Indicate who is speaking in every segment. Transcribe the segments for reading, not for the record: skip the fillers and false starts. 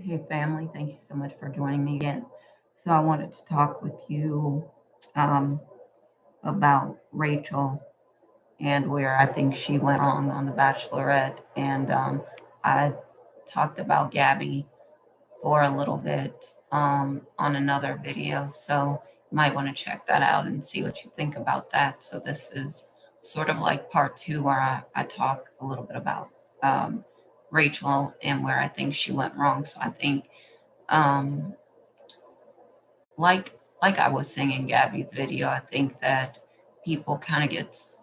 Speaker 1: Hey, family, thank you so much for joining me again. So, I wanted to talk with you um, about Rachel and where I think she went wrong on The Bachelorette. And I talked about Gabby for a little bit on another video. So, you might want to check that out and see what you think about that. So, this is sort of like part two where I talk a little bit about um, Rachel and where I think she went wrong. So, I think. Um, like I was saying in Gabby's video, I think that people kind of gets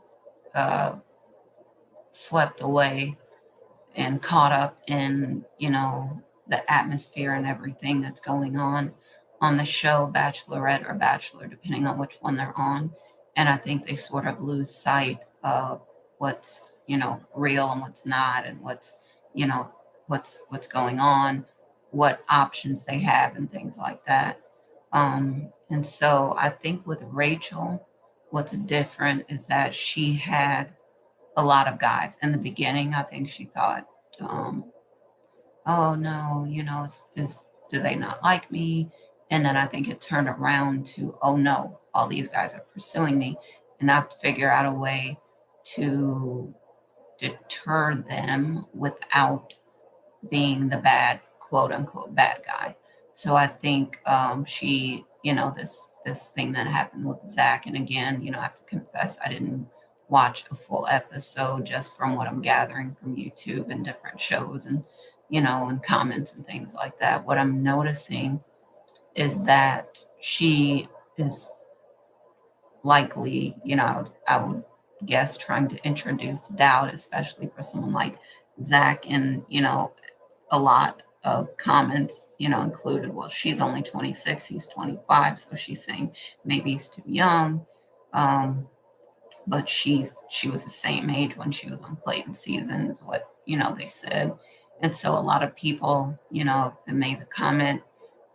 Speaker 1: uh, swept away and caught up in the atmosphere and everything that's going on the show Bachelorette or Bachelor, depending on which one they're on. And I think they sort of lose sight of what's real and what's not, and you know what's going on, what options they have, and things like that. And so I think with Rachel, what's different is that she had a lot of guys. In the beginning, I think she thought, um, oh no, do they not like me? And then I think it turned around to, oh no, all these guys are pursuing me. And I have to figure out a way to deter them without being the bad, quote unquote, bad guy. So I think she, this thing that happened with Zach, and again, I have to confess, I didn't watch a full episode, just from what I'm gathering from YouTube and different shows and and comments and things like that. What I'm noticing is that she is likely, I would guess, trying to introduce doubt, especially for someone like Zach, and a lot of comments, included, well, she's only 26, he's 25, so she's saying maybe he's too young. Um, but she was the same age when she was on Clayton season, is what they said. And so a lot of people, made the comment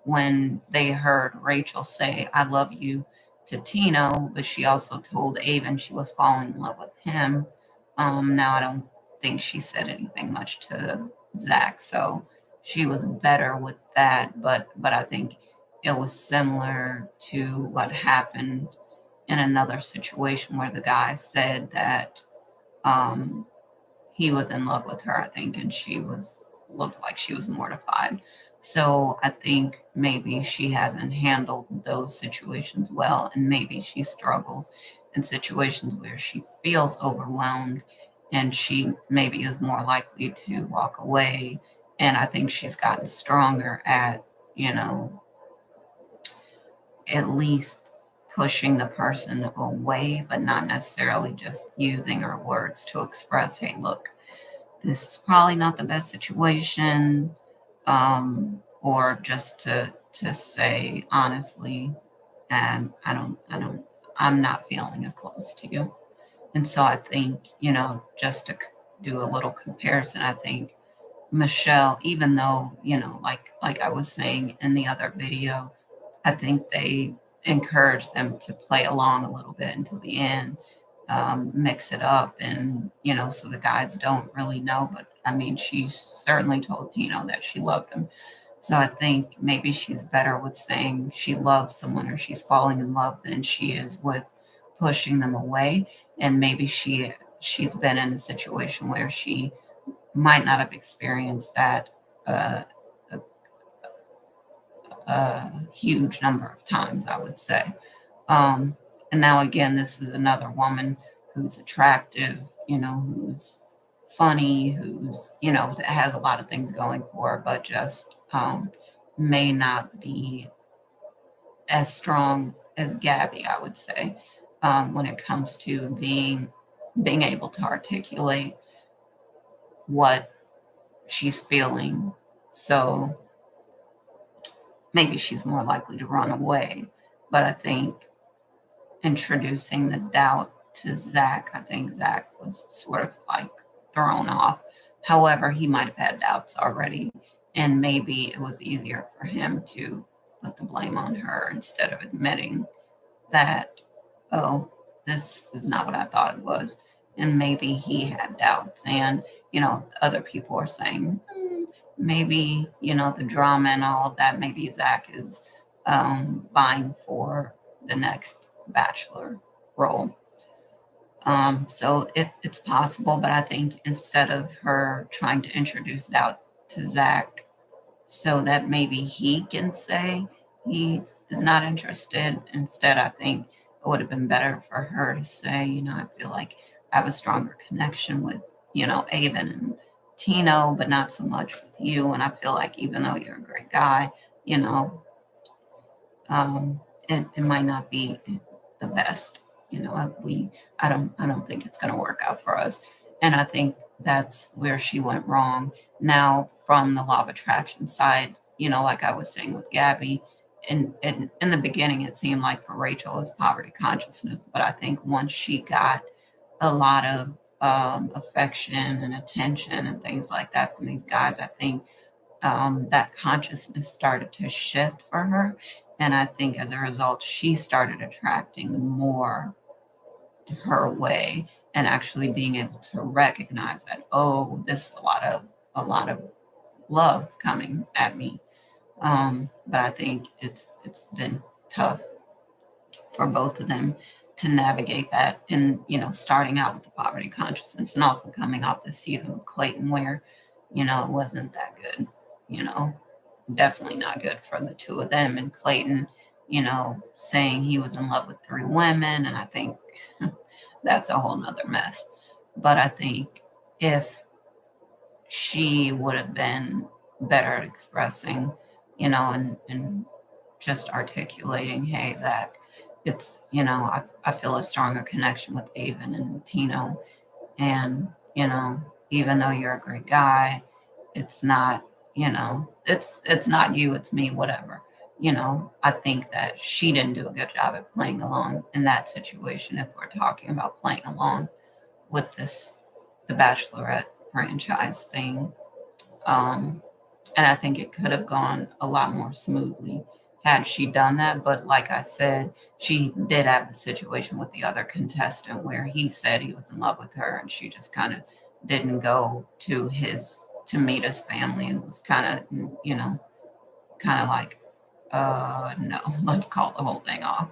Speaker 1: when they heard Rachel say, I love you, to Tino, but she also told Avon she was falling in love with him. Now, I don't think she said anything much to Zach, so she was better with that. But I think it was similar to what happened in another situation where the guy said that um, he was in love with her, I think, and she was looked like she was mortified. So I think maybe she hasn't handled those situations well, and maybe she struggles in situations where she feels overwhelmed, and she maybe is more likely to walk away. And I think she's gotten stronger at, you know, at least pushing the person away, but not necessarily just using her words to express, hey, look, this is probably not the best situation, or just to say honestly, I'm not feeling as close to you. And so I think, just to do a little comparison, I think Michelle, even though, like I was saying in the other video, I think they encourage them to play along a little bit until the end, mix it up, and so the guys don't really know. But I mean, she certainly told Tino that she loved him. So I think maybe she's better with saying she loves someone or she's falling in love than she is with pushing them away. And maybe she's been in a situation where she might not have experienced that uh, a, a huge number of times, I would say. Um, and now again, this is another woman who's attractive, who's funny, who's, that has a lot of things going for her, but just may not be as strong as Gabby, I would say, when it comes to being able to articulate what she's feeling. So maybe she's more likely to run away. But I think introducing the doubt to Zach, I think Zach was sort of like thrown off. However, he might have had doubts already, and maybe it was easier for him to put the blame on her instead of admitting that, oh, this is not what I thought it was. And maybe he had doubts, and other people are saying, maybe, the drama and all of that, maybe Zach is vying for the next Bachelor role. So it's possible, but I think instead of her trying to introduce doubt to Zach so that maybe he can say he is not interested, instead, I think it would have been better for her to say, I feel like I have a stronger connection with, Avon and Tino, but not so much with you. And I feel like even though you're a great guy, you know, it might not be the best. I don't think it's going to work out for us. And I think that's where she went wrong. Now, from the law of attraction side, like I was saying with Gabby, in the beginning, it seemed like for Rachel it was poverty consciousness. But I think once she got a lot of affection and attention and things like that from these guys, I think that consciousness started to shift for her. And I think as a result, she started attracting more to her way and actually being able to recognize that, oh, this is a lot of love coming at me. But I think it's been tough for both of them to navigate that. And, starting out with the poverty consciousness and also coming off this season with Clayton where, it wasn't that good, you know, definitely not good for the two of them. And Clayton, saying he was in love with 3 women. And I think that's a whole nother mess. But I think if she would have been better at expressing, and just articulating, hey, Zach, it's, I feel a stronger connection with Avon and Tino. And, even though you're a great guy, it's not, it's not you, it's me, whatever. I think that she didn't do a good job at playing along in that situation if we're talking about playing along with the Bachelorette franchise thing. And I think it could have gone a lot more smoothly had she done that. But like I said, she did have the situation with the other contestant where he said he was in love with her and she just kind of didn't go to meet his family and was kind of like, no, let's call the whole thing off.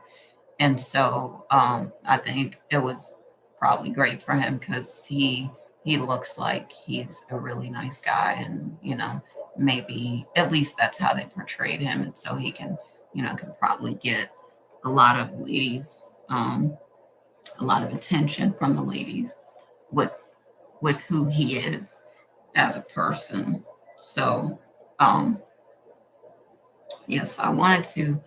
Speaker 1: And so I think it was probably great for him because he looks like he's a really nice guy, and maybe at least that's how they portrayed him, and so he can probably get a lot of ladies, a lot of attention from the ladies with who he is as a person. So yes, I wanted to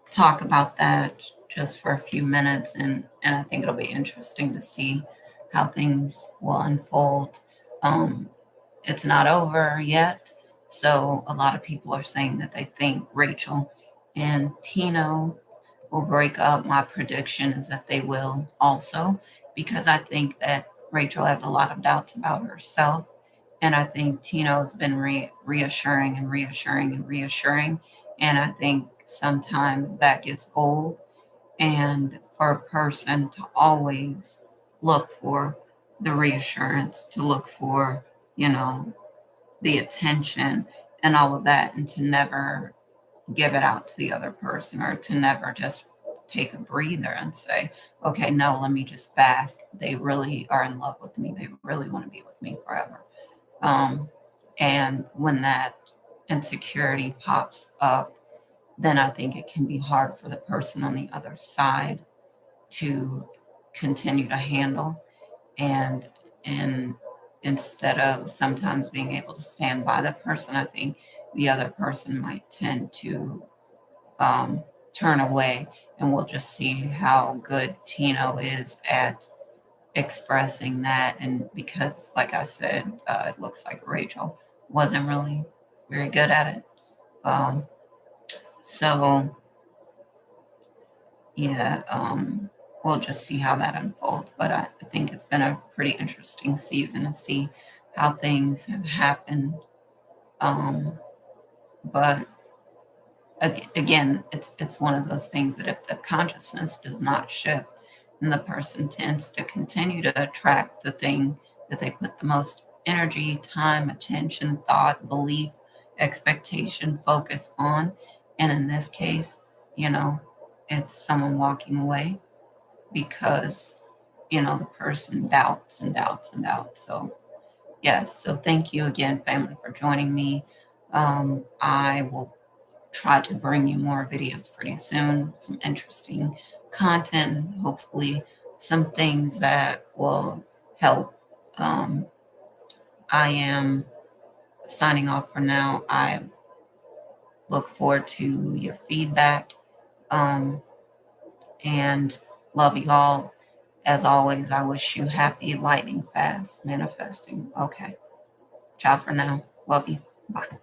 Speaker 1: talk about that just for a few minutes, and I think it'll be interesting to see how things will unfold. It's not over yet, so a lot of people are saying that they think Rachel and Tino will break up. My prediction is that they will also, because I think that Rachel has a lot of doubts about herself, and I think Tino has been reassuring and reassuring and reassuring, and I think sometimes that gets old. And for a person to always look for the reassurance, to look for, the attention and all of that, and to never give it out to the other person, or to never just take a breather and say, okay, no, let me just bask. They really are in love with me. They really want to be with me forever. And when that insecurity pops up, then I think it can be hard for the person on the other side to continue to handle. And instead of sometimes being able to stand by the person, I think the other person might tend to turn away, and we'll just see how good Tino is at expressing that. And because, like I said, it looks like Rachel wasn't really very good at it. So yeah, we'll just see how that unfolds. But I think it's been a pretty interesting season to see how things have happened. But again, it's one of those things that if the consciousness does not shift, then the person tends to continue to attract the thing that they put the most energy, time, attention, thought, belief, expectation focus on. And in this case, you know, it's someone walking away because, you know, the person doubts and doubts and doubts. So, yes. So, thank you again, family, for joining me. I will try to bring you more videos pretty soon, some interesting content, hopefully, some things that will help. Um, I am signing off for now. I look forward to your feedback, um, and love you all. As always, I wish you happy, lightning fast manifesting. Okay. Ciao for now. Love you. Bye.